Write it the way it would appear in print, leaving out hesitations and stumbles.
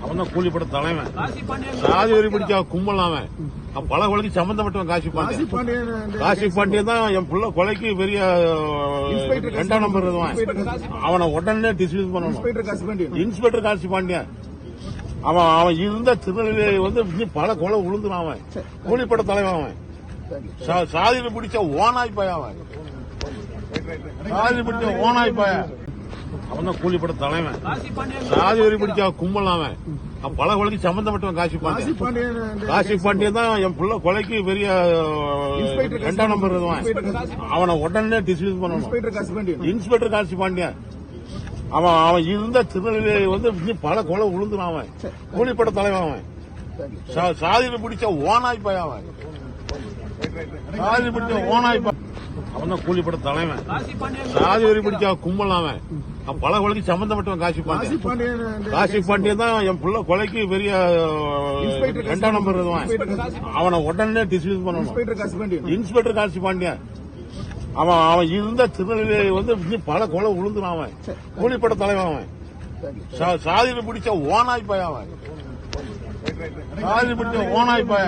அவன் தான் கூலிப்பட தலைவன். சாதி வரி பிடிச்ச கும்பல் அவன். பல கொலைக்கு சம்பந்தப்பட்டவன் காசி பாண்டியன். காசி பாண்டியன் தான் என் புள்ள கொலைக்கு பெரிய 2ஆம் நம்பர் அவனை உடனே டிஸ்மிஸ் பண்ணணும். இன்ஸ்பெக்டர் காசி பாண்டியன் அவன் இருந்த திருநெல்வேலி வந்து பல கொலை விழுந்துடும். அவன் கூலிப்பட தலைவன். அவன் சாதியில் பிடிச்ச ஓனாய்ப்பாய. அவன் சாதி பிடிச்ச ஓனாய்ப்பாய. அவன் தான் கூலிப்பட தலைவன். சாதி வரி பிடிச்ச கும்பல் அவன். பல கொலைக்கு சம்பந்தப்பட்டவன் காசி பாண்டியன். காசி பாண்டியன் தான் என் புள்ள கொலைக்கு பெரிய 2ஆம் நம்பர் அவனை உடனே டிஸ்மிஸ் பண்ணணும். இன்ஸ்பெக்டர் காசி பாண்டியன் அவன் இருந்த திருநெல்வேலி வந்து பல கொலை விழுந்துடும். அவன் கூலிப்பட தலைவன். அவன் சாதியில் பிடிச்ச ஓனாய்ப்பாய. அவன் சாதி பிடிச்ச ஓனாய்ப்பாய. அவன் தான் கூலிப்பட தலைவன். சாதி வரி பிடிச்ச கும்பல் அவன். பல கொலைக்கு சம்பந்தப்பட்டவன் காசி பாண்டியன். காசி பாண்டியன் தான் என் புள்ள கொலைக்கு பெரிய 2ஆம் நம்பர் அவனை உடனே டிஸ்மிஸ் பண்ணணும். இன்ஸ்பெக்டர் காசி பாண்டியன் அவன் இருந்த திருநெல்வேலி வந்து பல கொலை விழுந்துடும். அவன் கூலிப்பட தலைவன். அவன் சாதியில் பிடிச்ச ஓனாய்ப்பாய. அவன் சாதி பிடிச்ச ஓனாய்ப்பாய.